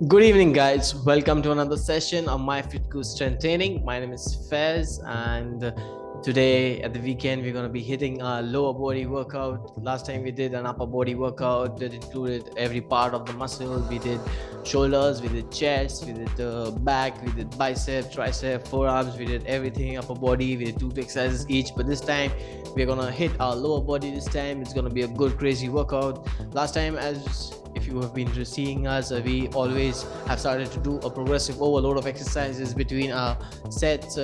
Good evening, guys. Welcome to another session of My Fit Cool Strength Training. My name is Fez, and today at the weekend we're going to be hitting a lower body workout. Last time we did an upper body workout that included every part of the muscle. We did shoulders, we did chest, we did back, we did bicep, tricep, forearms. We did everything upper body. We did 2 exercises each. But this time we're going to hit our lower body. This time it's going to be a good crazy workout. Last time, as if you have been seeing us, we always have started to do a progressive overload of exercises between our sets,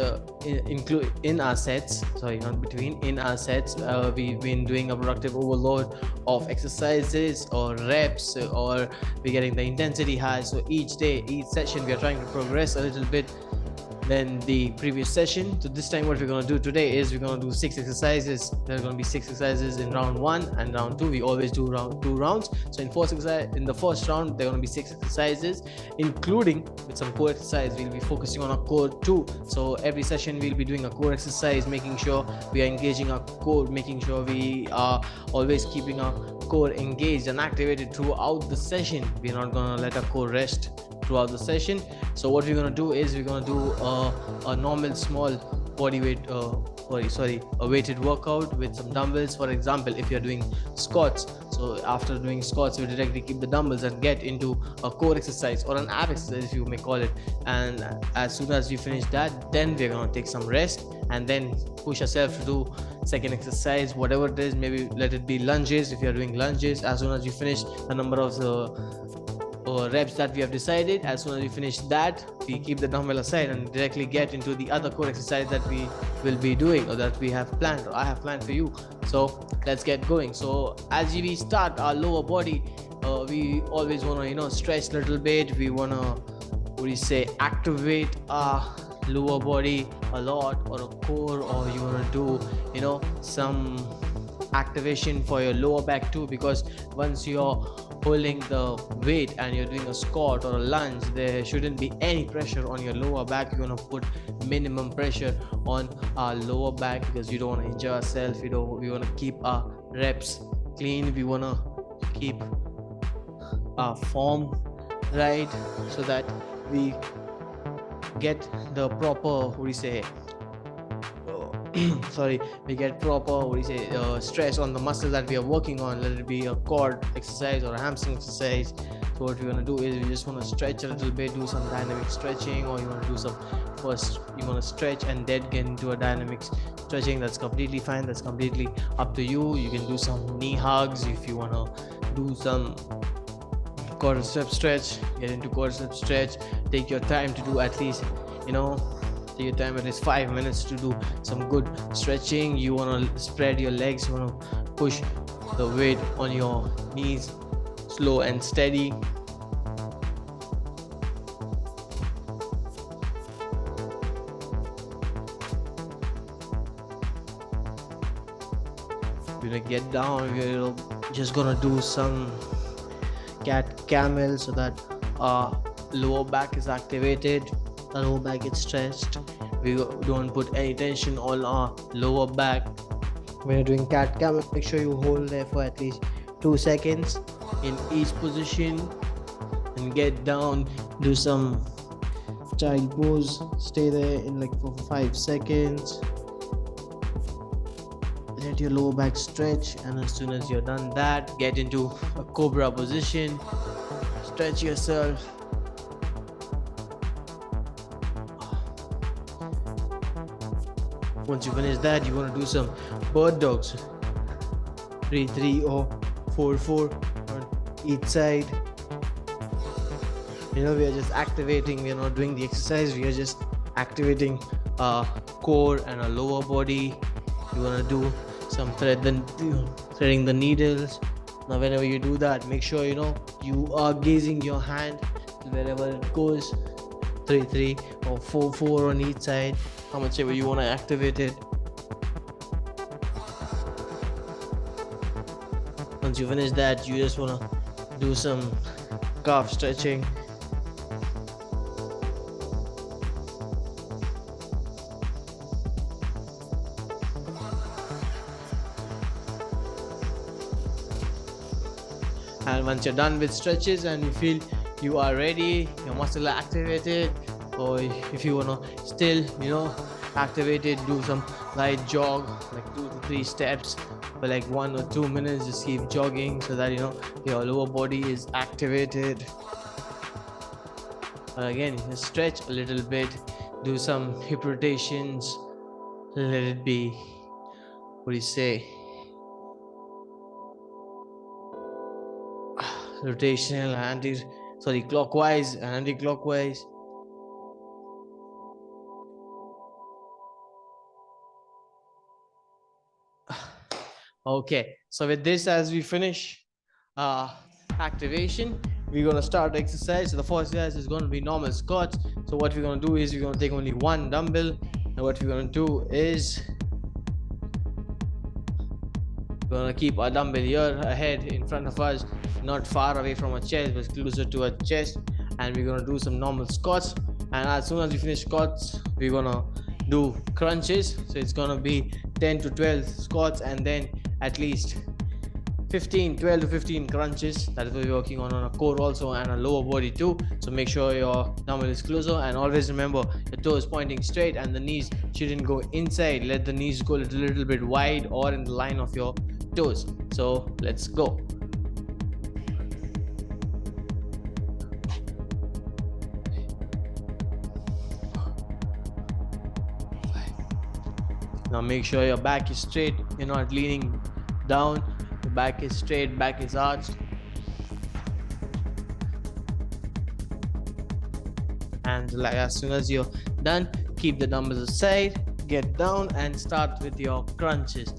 in our sets. Sorry, not between, in our sets. We've been doing a productive overload of exercises or reps, or we're getting the intensity high. So each day, each session, we are trying to progress a little bit than the previous session. So this time what we're going to do today is we're going to do 6 exercises. There are going to be 6 exercises in round 1 and round 2. We always do 2 rounds. So in the first round, there are going to be 6 exercises, including with some core exercise. We'll be focusing on our core too. So every session we'll be doing a core exercise, making sure we are engaging our core, making sure we are always keeping our core engaged and activated throughout the session. We're not going to let our core rest throughout the session. So what we're going to do is we're going to do a normal small body weight a weighted workout with some dumbbells. For example, if you're doing squats, so after doing squats, you directly keep the dumbbells and get into a core exercise or an ab exercise, if you may call it. And as soon as you finish that, then we're going to take some rest and then push yourself to do second exercise, whatever it is. Maybe let it be lunges. If you're doing lunges, as soon as you finish a number of the reps that we have decided, as soon as we finish that, we keep the dumbbell aside and directly get into the other core exercise that we will be doing, or that we have planned, or I have planned for you. So let's get going. So as we start our lower body, we always want to stretch a little bit. We want to activate our lower body a lot, or a core, or you want to do some activation for your lower back too, because once you're holding the weight and you're doing a squat or a lunge, there shouldn't be any pressure on your lower back. You're going to put minimum pressure on our lower back, because you don't want to injure ourselves. We want to keep our reps clean. We want to keep our form right, so that we get the proper we get proper stress on the muscle that we are working on, let it be a core exercise or a hamstring exercise. So what we want to do is we just want to stretch a little bit, do some dynamic stretching, or you want to do you want to stretch and then get into a dynamic stretching. That's completely fine. That's completely up to you. You can do some knee hugs if you want to do some quadricep stretch. Get into quadricep stretch. Take your time to do at least take your time at least 5 minutes to do some good stretching. You want to spread your legs. You want to push the weight on your knees, slow and steady. We're gonna get down. We're just gonna do some cat camel, so that our lower back is activated. Our lower back gets stretched. We don't put any tension on our lower back. When you're doing cat camel, make sure you hold there for at least 2 seconds in each position and get down. Do some child pose. Stay there in for 5 seconds. Let your lower back stretch, and as soon as you're done that, get into a cobra position. Stretch yourself. Once you finish that, you want to do some bird dogs, 3-3 or 4-4 on each side. We are just activating. We are not doing the exercise. We are just activating our core and our lower body. You want to do some threading the needles. Now whenever you do that, make sure you are gazing your hand wherever it goes. 3-3 or 4-4 on each side, how much ever you want to activate it. Once you finish that, you just want to do some calf stretching. And once you're done with stretches and you feel you are ready, your muscle are activated, or if you wanna still, activated, do some light jog, like 2 to 3 steps for like 1 or 2 minutes. Just keep jogging so that your lower body is activated. Again, just stretch a little bit, do some hip rotations, let it be, what do you say, rotational, clockwise and anti-clockwise. Okay, so with this, as we finish activation, we're going to start exercise. So the first exercise is going to be normal squats. So what we're going to do is we're going to take only one dumbbell, and what we're going to do is we're going to keep our dumbbell here ahead in front of us, not far away from our chest but closer to our chest, and we're going to do some normal squats. And as soon as we finish squats, we're going to do crunches. So it's going to be 10 to 12 squats and then at least 12 to 15 crunches. That is what we're working on a core also and a lower body too. So make sure your dumbbell is closer, and always remember your toes pointing straight and the knees shouldn't go inside. Let the knees go a little bit wide or in the line of your toes. So let's go. Now make sure your back is straight, you're not leaning down, your back is straight, back is arched. And like as soon as you're done, keep the dumbbells aside, get down and start with your crunches.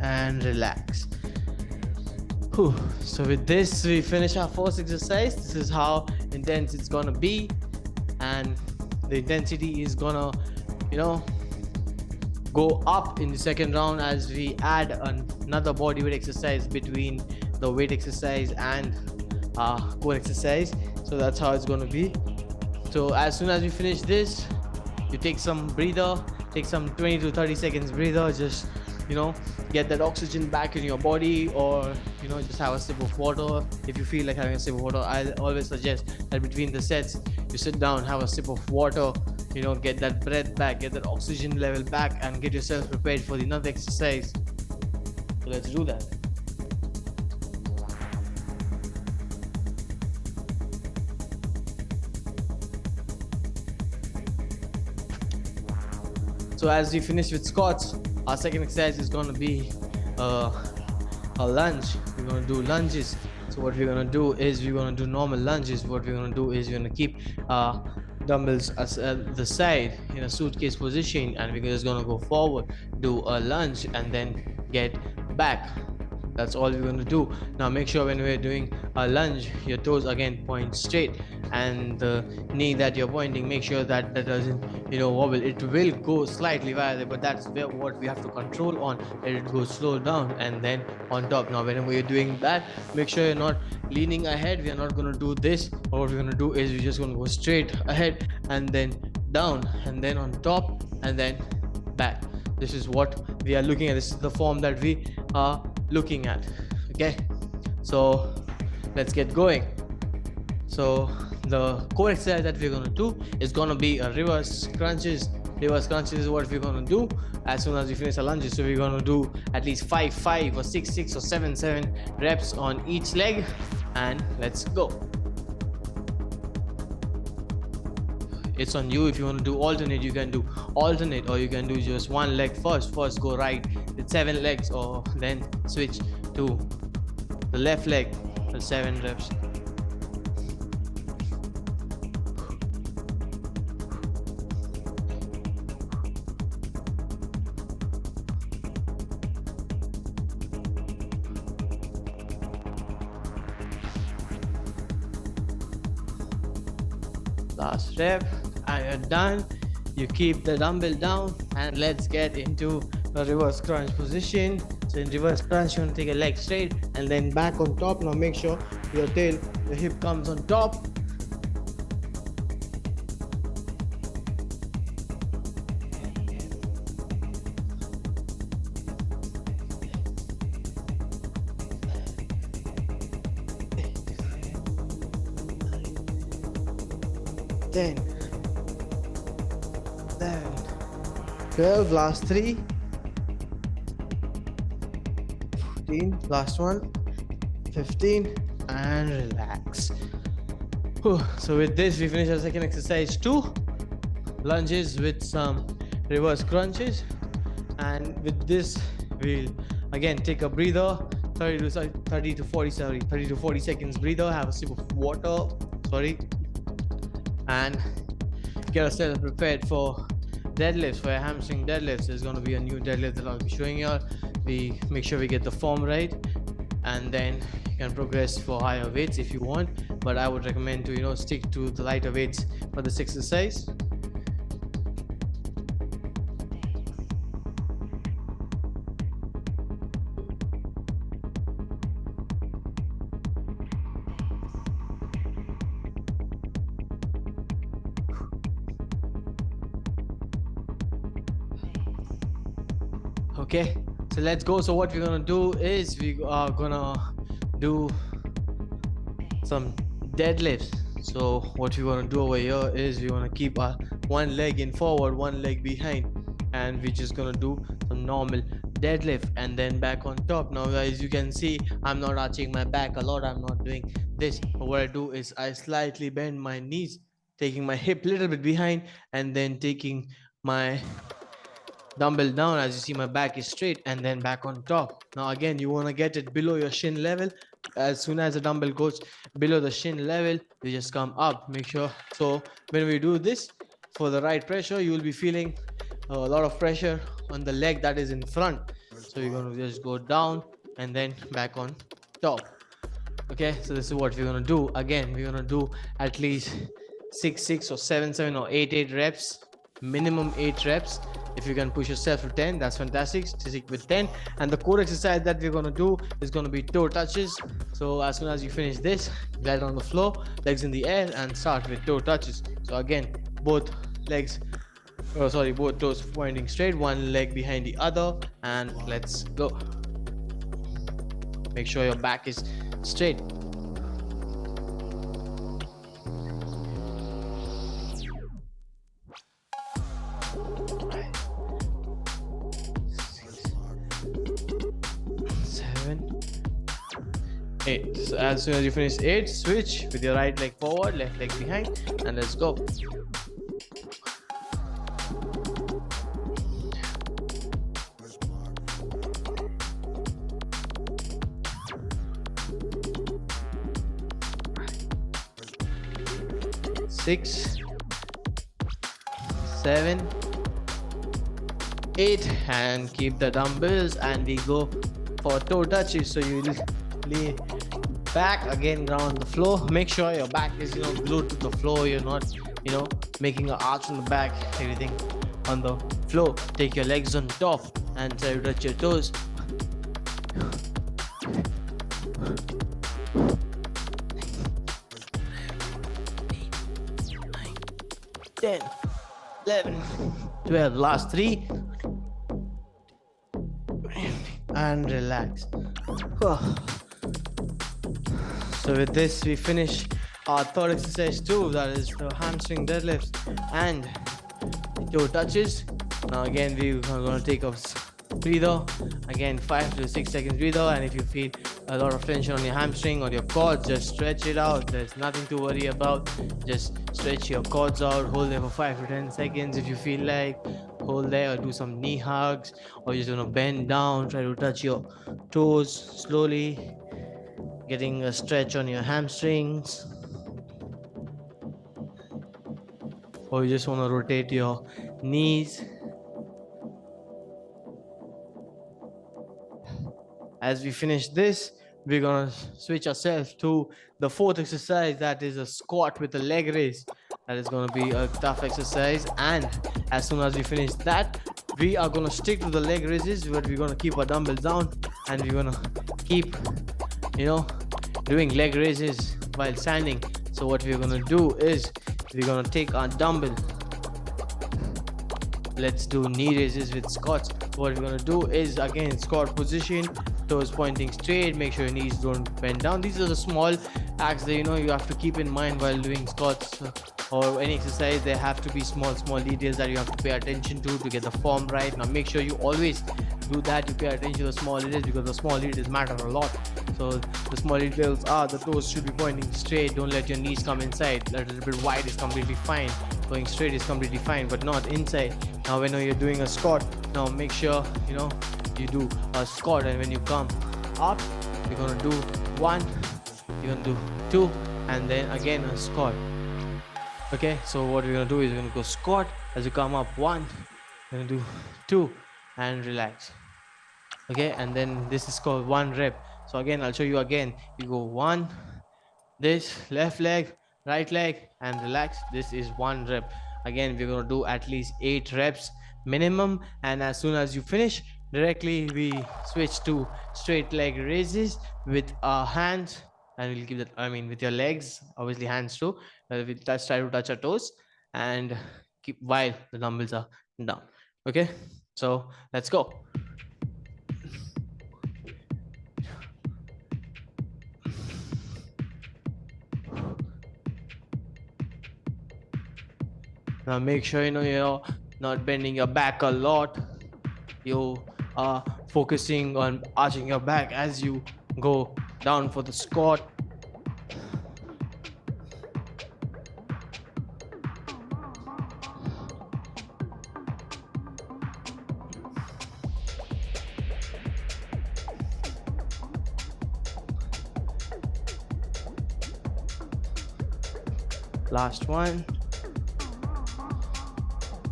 And relax. So with this, we finish our first exercise. This is how intense it's gonna be, and the intensity is gonna go up in the second round as we add another bodyweight exercise between the weight exercise and core exercise. So that's how it's gonna be. So as soon as we finish this, you take some breather, take some 20 to 30 seconds breather, just get that oxygen back in your body, or just have a sip of water. If you feel like having a sip of water, I always suggest that between the sets you sit down, have a sip of water, get that breath back, get that oxygen level back, and get yourself prepared for the next exercise. So let's do that. So as we finish with squats, our second exercise is going to be a lunge. We're going to do lunges. So what we're going to do is we're going to do normal lunges. What we're going to do is we're going to keep dumbbells at the side in a suitcase position, and we're just going to go forward, do a lunge, and then get back. That's all we're going to do. Now make sure when we're doing a lunge, your toes again point straight, and the knee that you're pointing, make sure that doesn't wobble. It will go slightly wider, but that's what we have to control on. Let it go slow down and then on top. Now whenever you're doing that, make sure you're not leaning ahead. We are not going to do this. Or what we're going to do is we're just going to go straight ahead and then down and then on top and then back. This is what we are looking at. This is the form that we are looking at. Okay, so let's get going. So the core exercise that we're going to do is going to be a reverse crunches. Reverse crunches is what we're going to do as soon as we finish our lunges. So we're going to do at least 5 or 6 or 7 reps on each leg, and let's go. It's on you. If you want to do alternate, you can do alternate, or you can do just one leg first go right with 7 legs, or then switch to the left leg for 7 reps. Last rep, and you're done. You keep the dumbbell down, and let's get into the reverse crunch position. So in reverse crunch, you want to take a leg straight and then back on top. Now make sure your tail, your hip comes on top. Then 12, last 3, 14, last one, 15, and relax. So with this we finish our second exercise, 2 lunges with some reverse crunches, and with this we'll again take a breather, 30 to 40 seconds breather, have a sip of water, and get ourselves prepared for deadlifts, for your hamstring deadlifts. There's going to be a new deadlift that I'll be showing you. We make sure we get the form right, and then you can progress for higher weights if you want, but I would recommend to stick to the lighter weights for this exercise. Okay, so let's go. So what we're gonna do is we are gonna do some deadlifts. So what we're gonna do over here is we want to keep our one leg in forward, one leg behind, and we're just gonna do some normal deadlift and then back on top. Now as you can see, I'm not arching my back a lot, I'm not doing this, but what I do is I slightly bend my knees, taking my hip a little bit behind, and then taking my dumbbell down. As you see, my back is straight, and then back on top. Now again, you want to get it below your shin level. As soon as the dumbbell goes below the shin level, you just come up. Make sure, so when we do this, for the right pressure, you will be feeling a lot of pressure on the leg that is in front. So you're going to just go down and then back on top. Okay, so this is what we're going to do. Again, we're going to do at least 6 or 7 or 8 reps, minimum 8 reps. If you can push yourself to 10, that's fantastic. Stick with 10. And the core exercise that we're going to do is going to be toe touches. So as soon as you finish this, glide on the floor, legs in the air, and start with toe touches. So again, both toes pointing straight, one leg behind the other, and let's go. Make sure your back is straight. Eight. So as soon as you finish 8, switch with your right leg forward, left leg behind, and let's go. Six, 7, 8, and keep the dumbbells, and we go for toe touches. So you lay back, again ground on the floor. Make sure your back is glued to the floor. You're not making an arch on the back. Everything on the floor. Take your legs on top and try to touch your toes. 10, 11, 12, last 3, and relax. So with this we finish our third exercise too, that is the hamstring deadlifts and toe touches. Now again we are going to take a breather, again 5 to 6 seconds breather, and if you feel a lot of tension on your hamstring or your quads, just stretch it out. There's nothing to worry about. Just stretch your quads out, hold there for 5 to 10 seconds if you feel like. Hold there, or do some knee hugs, or you're just gonna bend down, try to touch your toes slowly, getting a stretch on your hamstrings. Or you just want to rotate your knees. As we finish this, we're gonna switch ourselves to the fourth exercise, that is a squat with a leg raise. That is gonna be a tough exercise, and as soon as we finish that, we are gonna stick to the leg raises, but we're gonna keep our dumbbells down and we're gonna keep doing leg raises while standing. So what we're gonna do is we're gonna take our dumbbell. Let's do knee raises with squats. What we're gonna do is again squat position, toes pointing straight, make sure your knees don't bend down. These are the small acts that you have to keep in mind while doing squats or any exercise. There have to be small details that you have to pay attention to get the form right. Now make sure you always do that, you pay attention to the small details, because the small details matter a lot. So the small details are the toes should be pointing straight, don't let your knees come inside. A little bit wide is completely fine, going straight is completely fine, but not inside. Now when you're doing a squat, now make sure you do a squat, and when you come up, you're gonna do 1, you're gonna do 2, and then again a squat. Okay, so what we're gonna do is we're gonna go squat. As you come up 1, you're gonna do 2 and relax. Okay, and then this is called 1 rep. So again, I'll show you again. You go 1, this left leg, right leg, and relax. This is 1 rep. Again, we're gonna do at least 8 reps minimum, and as soon as you finish, directly we switch to straight leg raises with our hands, and we'll keep that, with your legs, obviously hands too. We try to touch our toes and keep while the dumbbells are down. Okay, so let's go. Now make sure you're not bending your back a lot. You are focusing on arching your back as you go down for the squat. Last one.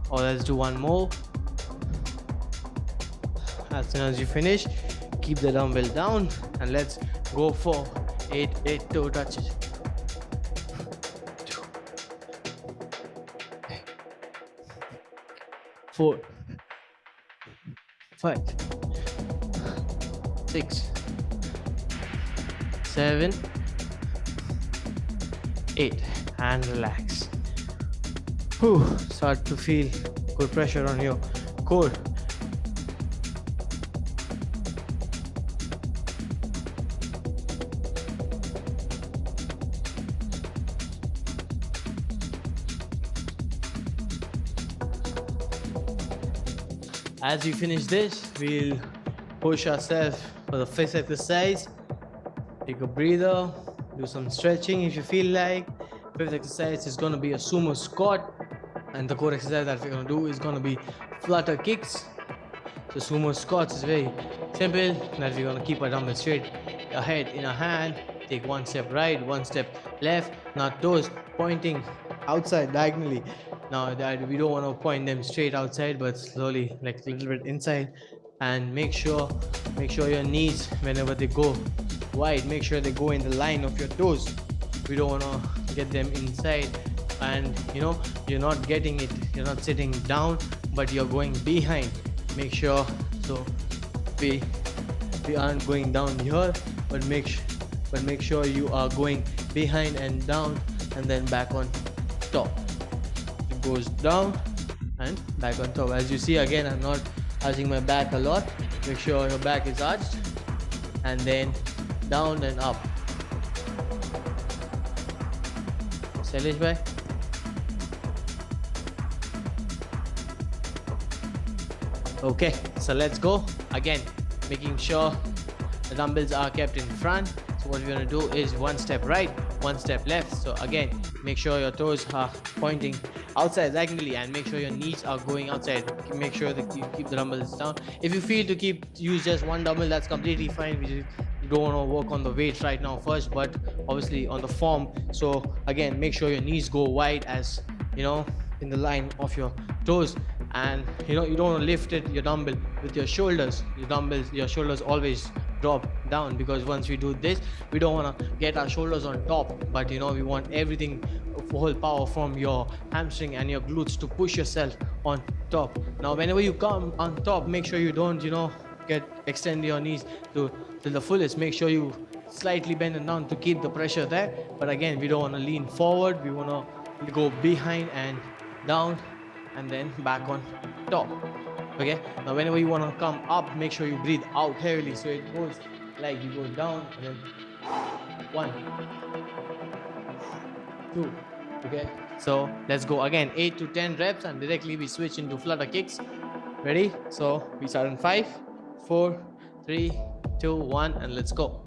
Or let's do 1 more. As soon as you finish, keep the dumbbell down and let's go for 8 toe touches. 2, 4, 5, 6, 7, 8, and relax. Start to feel good pressure on your core. As we finish this, we'll push ourselves for the fifth exercise. Take a breather, do some stretching if you feel like. Fifth exercise is going to be a sumo squat, and the core exercise that we're going to do is going to be flutter kicks. So sumo squats is very simple, that we're going to keep our dumbbell straight ahead in our hand, take 1 step right, 1 step left, now toes pointing outside diagonally. Now that we don't want to point them straight outside, but slowly, like a little bit inside, and make sure your knees, whenever they go wide, make sure they go in the line of your toes. We don't want to get them inside, and you're not getting it, you're not sitting down, but you're going behind. Make sure, so we aren't going down here, but make sure you are going behind and down, and then back on top. It goes down and back on top. As you see, again, I'm not arching my back a lot. Make sure your back is arched, and then down and up. Salish bhai. Okay, so let's go again, making sure the dumbbells are kept in front. So what we're going to do is 1 step right, 1 step left. So again, make sure your toes are pointing outside diagonally, and make sure your knees are going outside. Make sure that you keep the dumbbells down. If you feel to use just 1 dumbbell, that's completely fine. You don't want to work on the weight right now first, but obviously on the form. So again, make sure your knees go wide, as in the line of your toes, and you don't want to lift your dumbbell with your shoulders. Your shoulders always drop down, because once we do this, we don't want to get our shoulders on top, but we want everything, whole power from your hamstring and your glutes to push yourself on top. Now whenever you come on top, make sure you don't extend your knees to the fullest. Make sure you slightly bending down to keep the pressure there. But again, we don't want to lean forward. We want to go behind and down and then back on top. Okay, now whenever you want to come up, make sure you breathe out heavily, so it goes like you go down and then 1, 2. Okay, so let's go again, 8 to 10 reps, and directly we switch into flutter kicks. Ready? So we start in 5, 4, 3, 2, 1, and let's go.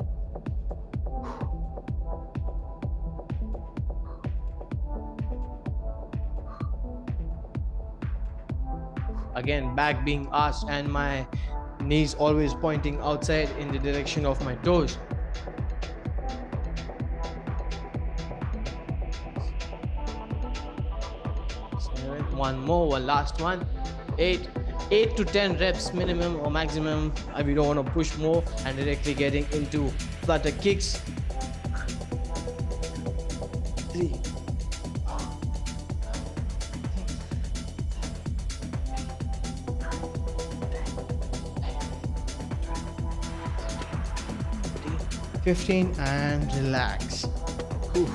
Again, back being arched and my knees always pointing outside in the direction of my toes. One more, one last one. 8 to 10 reps minimum or maximum. We don't want to push more, and directly getting into flutter kicks. 3, 15, and relax. Whew.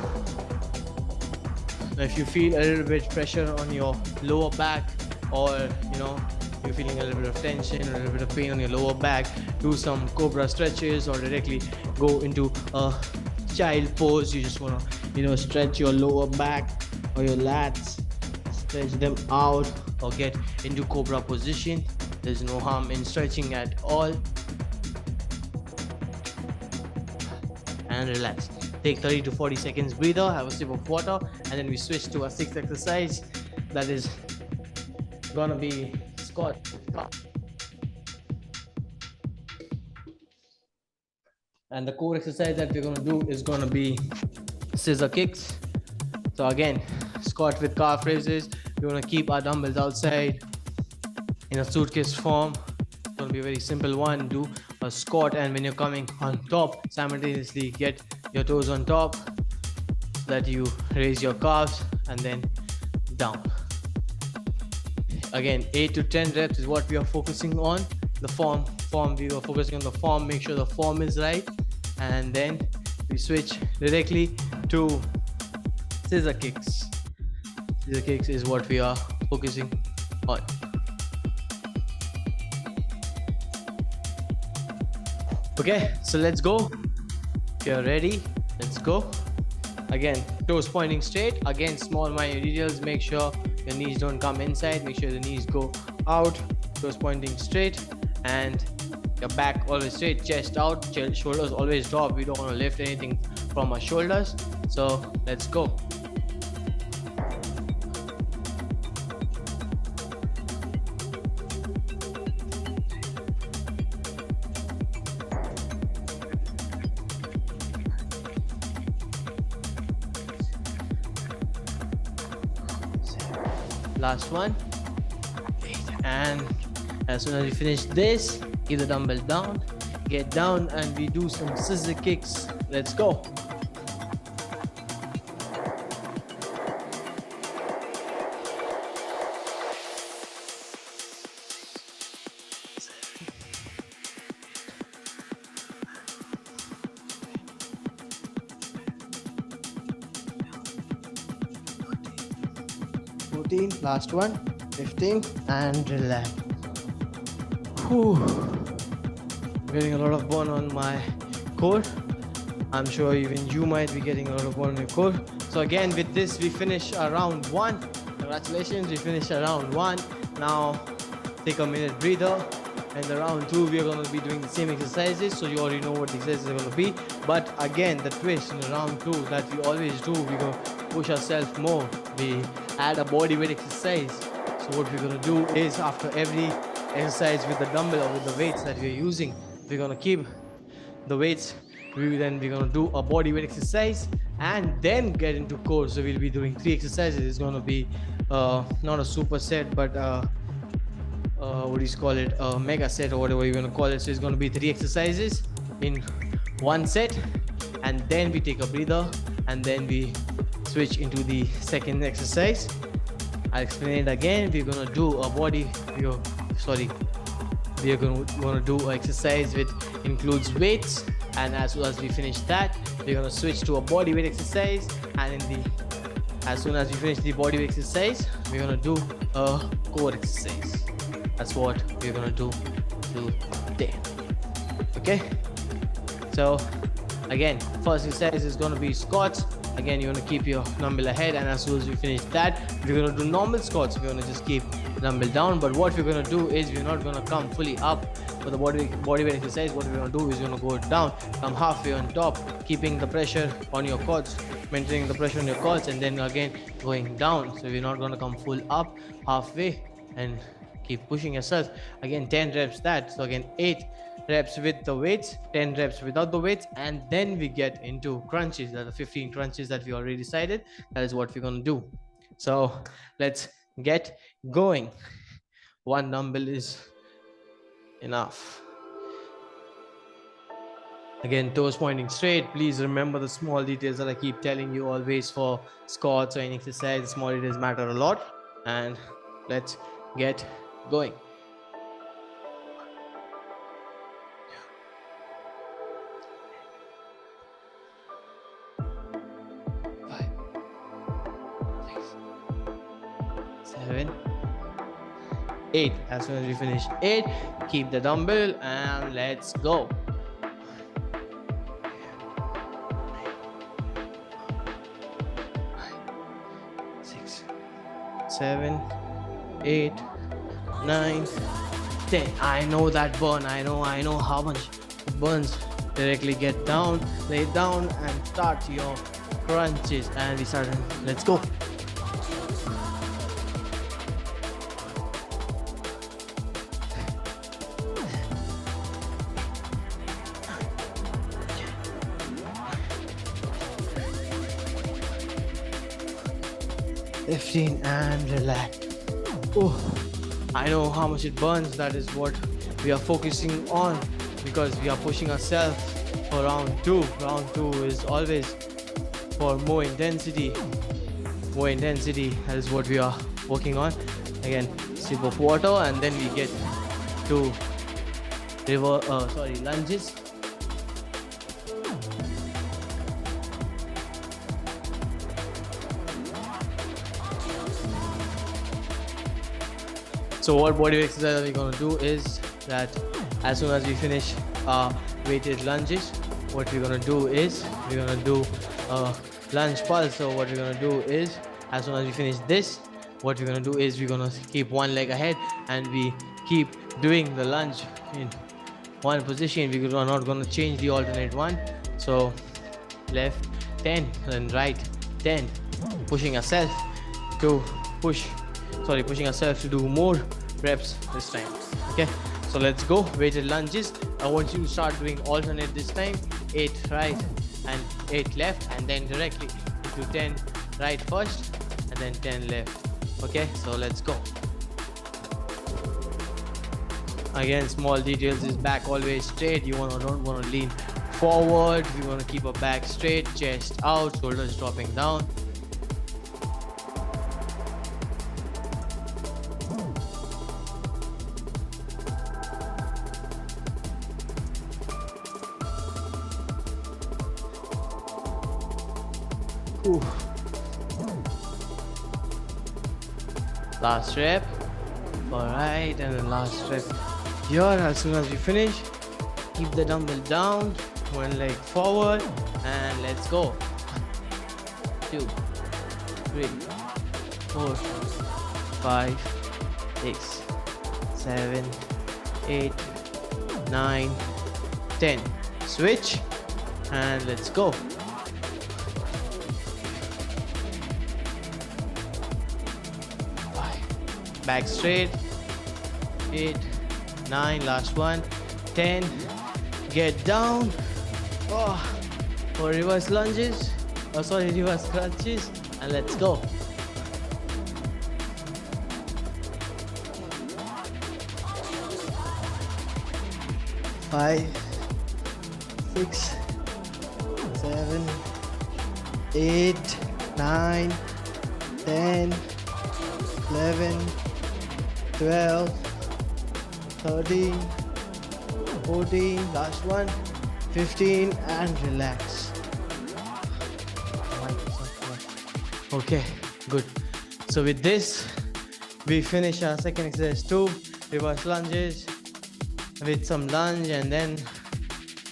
Now if you feel a little bit pressure on your lower back, or you're feeling a little bit of tension or a little bit of pain on your lower back, do some cobra stretches or directly go into a child pose. You just want to stretch your lower back or your lats, stretch them out, or get into cobra position. There's no harm in stretching at all. And relax. Take 30 to 40 seconds breather, have a sip of water, and then we switch to our 6th exercise. That is gonna be squat. And the core exercise that we're gonna do is gonna be scissor kicks. So again, squat with calf raises. We're gonna keep our dumbbells outside in a suitcase form. It's gonna be a very simple one. Do a squat, and when you're coming on top, simultaneously get your toes on top so that you raise your calves and then down. Again, 8 to 10 reps is what we are focusing on. The form we were focusing on the form. Make sure the form is right, and then we switch directly to scissor kicks. Scissor kicks is what we are focusing on. Okay, so let's go. If you're ready, let's go. Again, toes pointing straight. Again, small minor details. Make sure your knees don't come inside. Make sure the knees go out. Toes pointing straight, and your back always straight. Chest out. Shoulders always drop. We don't want to lift anything from our shoulders. So let's go. Last one. And as soon as we finish this, keep the dumbbell down, get down, and we do some scissor kicks. Let's go. Last one. 15, and relax. Whew. Getting a lot of burn on my core. I'm sure even you might be getting a lot of burn on your core. So again, with this we finish our round 1. Congratulations, we finished our round 1. Now take a minute breather. And the round 2 we are going to be doing the same exercises, so you already know what the exercises are going to be. But again, the twist in the round 2 that we always do, we're going to push ourselves more. We add a body weight exercise. So what we're going to do is, after every exercise with the dumbbell or with the weights that we're using, we're going to keep the weights. We're going to do a body weight exercise and then get into core. So we'll be doing 3 exercises. It's going to be not a super set, but what do you call it, a mega set or whatever you want to call it. So it's going to be 3 exercises in 1 set, and then we take a breather, and then we switch into the second exercise. I'll explain it again. We're going to do a body, we are going to do an exercise which includes weights, And as soon as we finish that, we're going to switch to a body weight exercise. And as soon as we finish the body weight exercise, we're going to do a core exercise. That's what we're going to do today. Okay, so again, first exercise is going to be squats. Again, you're going to keep your dumbbell ahead, and as soon as we finish that, we're going to do normal squats. We're going to just keep dumbbell down, but what we're going to do is we're not going to come fully up for the body weight exercise. What we're going to do is we're going to go down, come halfway on top, keeping the pressure on your quads, maintaining the pressure on your quads, and then again going down. So we're not going to come full up, halfway, and keep pushing yourself. Again, 10 reps that. So again, 8 reps with the weights, 10 reps without the weights, and then we get into crunches. That are 15 crunches that we already decided. That is what we're going to do. So let's get going. One dumbbell is enough. Again, toes pointing straight. Please remember the small details that I keep telling you always for squats or any exercise. The small details matter a lot. And let's get going. 7, 8. As soon as we finish 8, keep the dumbbell and let's go. 6, 7, 8, 9, 10. I know that burn. I know how much it burns. Directly get down, lay down, and start your crunches. And we start. Let's go. And relax. Oh, I know how much it burns. That is what we are focusing on, because we are pushing ourselves for round 2. Round 2 is always for more intensity. That is what we are working on. Again, sip of water, and then we get to lunges. So what body weight exercise we're going to do is that as soon as we finish weighted lunges, what we're going to do is we're going to do a lunge pulse. So what we're going to do is as soon as we finish this, what we're going to do is we're going to keep one leg ahead and we keep doing the lunge in one position. We are not going to change the alternate one. So left 10 and right 10, pushing ourselves to do more reps this time. Okay, so let's go. Weighted lunges. I want you to start doing alternate this time. 8 right and 8 left, and then directly into 10 right first and then 10 left. Okay, so let's go. Again, small details is back always straight. You don't want to lean forward. You want to keep a back straight, chest out, shoulders dropping down. Ooh. Last rep. Alright, and then last rep here. As soon as you finish, keep the dumbbell down, one leg forward, and let's go. 2, 3, 4, 5, 6, 7, 8, 9, 10. Switch, and let's go. Back straight. 8, 9, last one. 10. Get down. Oh, for reverse lunges. Reverse crunches. And let's go. 5, 6, 7, 8, 9, 10, 11, 12, 13, 14, last one, 15 and relax. Okay, good. So with this, we finish our second exercise too. Reverse lunges with some lunge and then,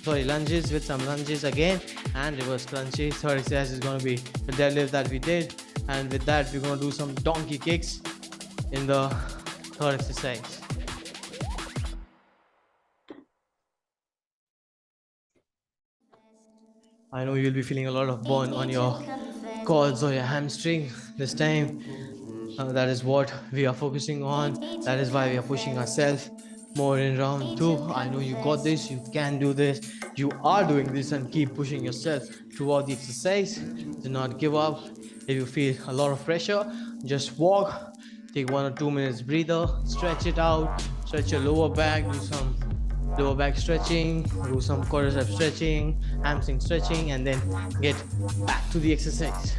lunges with some lunges again and reverse lunges. Third exercise is going to be the deadlift that we did, and with that we're going to do some donkey kicks in the third exercise. I know you'll be feeling a lot of burn on your quads or your hamstring this time. That is what we are focusing on. That is why we are pushing ourselves more in round 2. I know you got this, you can do this, you are doing this, and keep pushing yourself throughout the exercise. Do not give up. If you feel a lot of pressure, just walk, take 1 or 2 minutes breather, stretch it out, stretch your lower back, do some lower back stretching, do some quadricep stretching, hamstring stretching, and then get back to the exercise.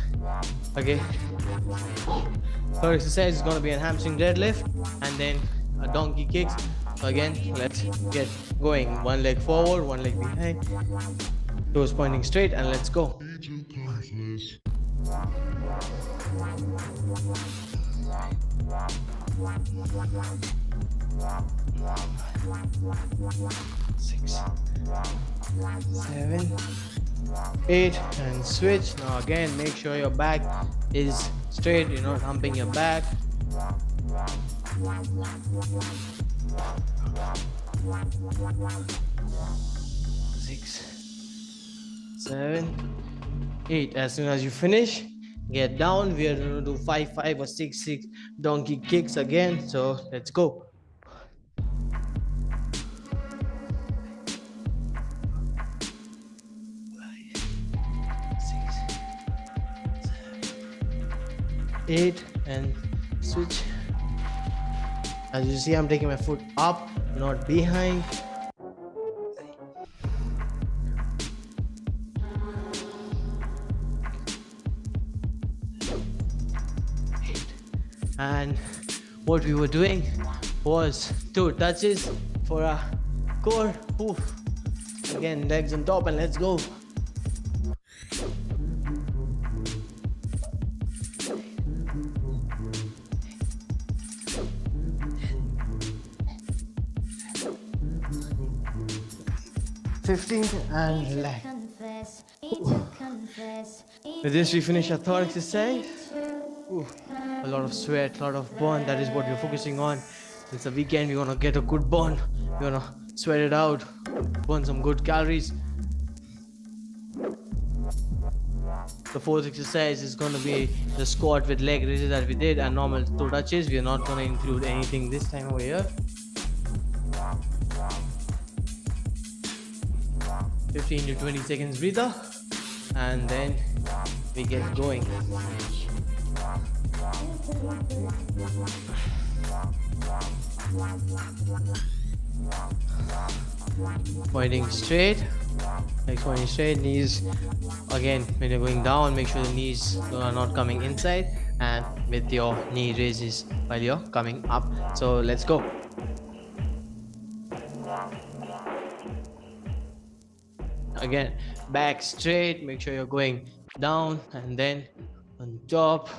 Okay, third exercise is going to be a hamstring deadlift and then a donkey kicks. So again, let's get going. One leg forward, one leg behind, toes pointing straight, and let's go. 6, 7, 8, and switch. Now again, make sure your back is straight, you're not humping your back. 6, 7, 8. As soon as you finish, get down. We are going to do 5, 5 or 6, 6 donkey kicks again. So let's go. 8 and switch. As you see, I'm taking my foot up, not behind. And what we were doing was 2 touches for our core. Poof. Again, legs on top, and let's go. 15 and relax. With this, we finish our third exercise. A lot of sweat, a lot of burn. That is what we're focusing on. It's a weekend. We're gonna get a good burn. We're gonna sweat it out, burn some good calories. The fourth exercise is gonna be the squat with leg raises that we did, and normal 2 touches. We are not gonna include anything this time over here. 15 to 20 seconds breather, and then we get going. Pointing straight, legs pointing straight, knees again. When you're going down, make sure the knees are not coming inside, and with your knee raises while you're coming up. So let's go. Again, back straight, make sure you're going down and then on top.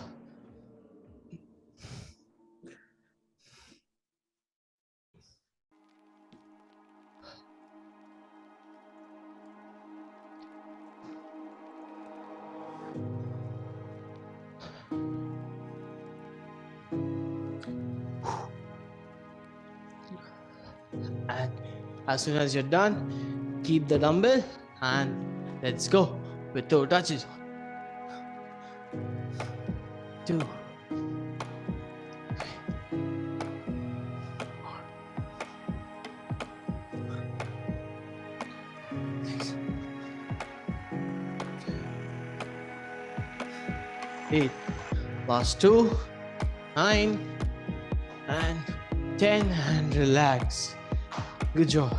And as soon as you're done, keep the dumbbell and let's go with 2 touches. 2, 3, 4, 6, 8. Last 2, 9 and 10, and relax. Good job.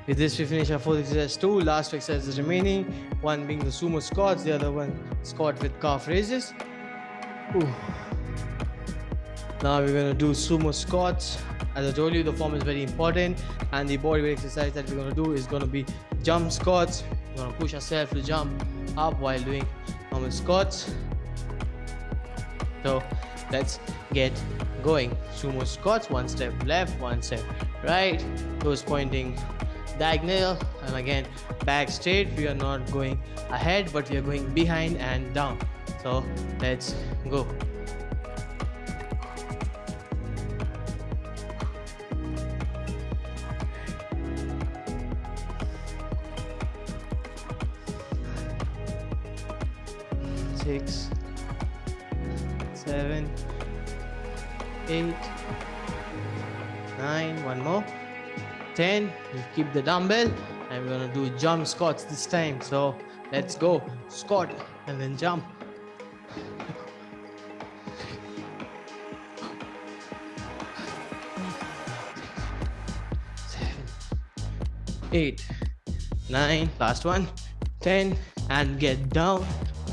With this, we finish our 4th exercise. 2 last exercises remaining. One being the sumo squats, the other one squat with calf raises. Now we're going to do sumo squats. As I told you, the form is very important, and the bodyweight exercise that we're going to do is going to be jump squats. We're gonna push ourselves to jump up while doing normal squats. So let's get going. Sumo squats, one step left, one step right, toes pointing diagonal, and again back straight. We are not going ahead, but we are going behind and down. So let's go. Six, 7, 8, 9, one more, 10. You keep the dumbbell, and we're gonna do jump squats this time. So let's go. Squat and then jump. 7, 8, 9, last one, 10, and get down.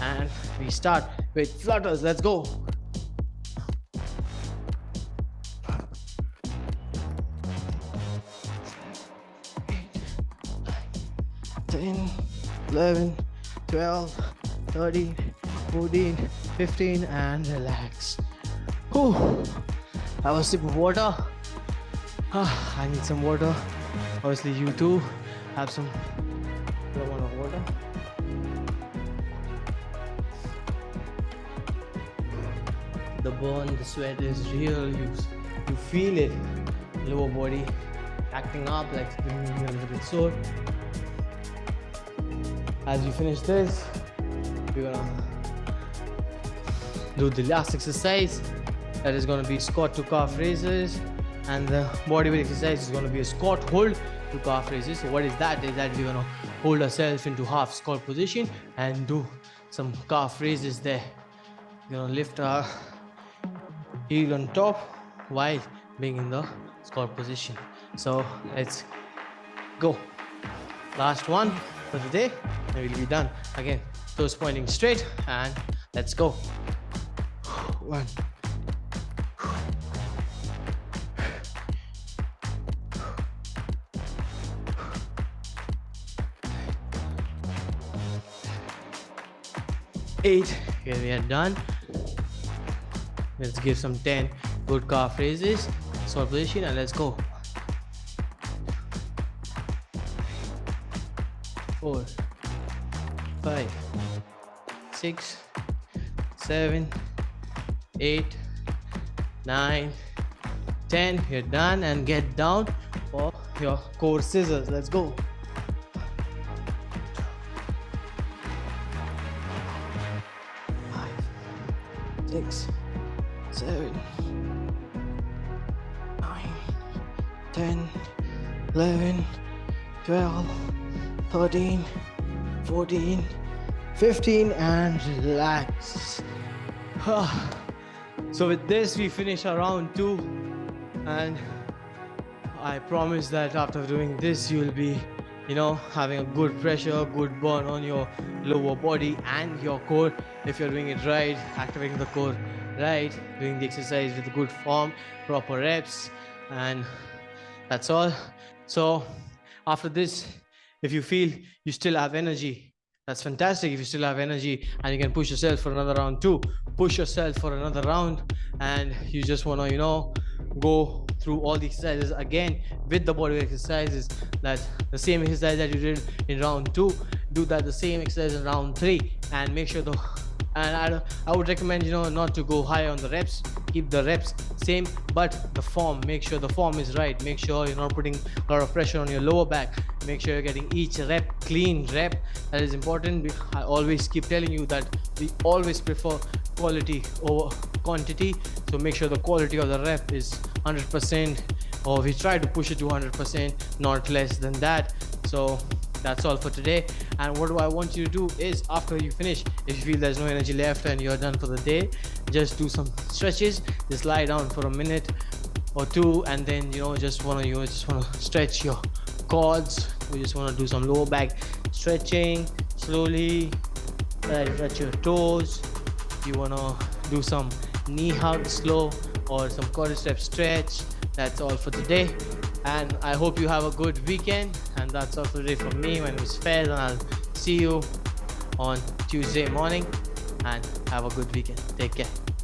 And we start with flutters. Let's go. 10, 11, 12, 13, 14, 15, and relax. Whew. Have a sip of water. I need some water. Obviously, you too have some amount of water. The burn, the sweat is real. You feel it. Lower body acting up, like it's a little bit sore. As you finish this, we're gonna do the last exercise. That is gonna be squat to calf raises, and the bodyweight exercise is gonna be a squat hold to calf raises. So what is that? Is that we're gonna hold ourselves into half squat position and do some calf raises there. We're gonna lift our heel on top while being in the squat position. So let's go. Last one for the day, and we'll be done. Again, toes pointing straight, and let's go. 1, 8. Here we are done. Let's give some 10 good calf raises, squat position, and let's go. 4, 5, 6, 7, 8, 9, 10. You're done, and get down for your core scissors. Let's go. 5, 6, 7, 9, 10, 11, 12, 13, 14, 15, and relax. So with this, we finish our round 2, and I promise that after doing this, you'll be, having a good pressure, good burn on your lower body and your core. If you're doing it right, activating the core right, doing the exercise with good form, proper reps, and that's all. So after this, if you feel you still have energy, that's fantastic. If you still have energy and you can push yourself for another round 2, push yourself for another round, and you just want to, go through all the exercises again with the bodyweight exercises. That the same exercise that you did in round 2, do that the same exercise in round 3, and make sure I would recommend not to go higher on the reps. Keep the reps same, but the form, make sure the form is right. Make sure you're not putting a lot of pressure on your lower back. Make sure you're getting each rep clean rep. That is important. I always keep telling you that we always prefer quality over quantity, so make sure the quality of the rep is 100%, or we try to push it to 100%, not less than that. So that's all for today. And what do I want you to do is, after you finish, if you feel there's no energy left and you're done for the day, just do some stretches. Just lie down for a minute or 2, and then just want to stretch your quads. We just want to do some lower back stretching slowly. Touch your toes. You want to do some knee hug slow, or some quadricep stretch. That's all for today. And I hope you have a good weekend. And that's all today from me. My name is Faiz, and I'll see you on Tuesday morning. And have a good weekend. Take care.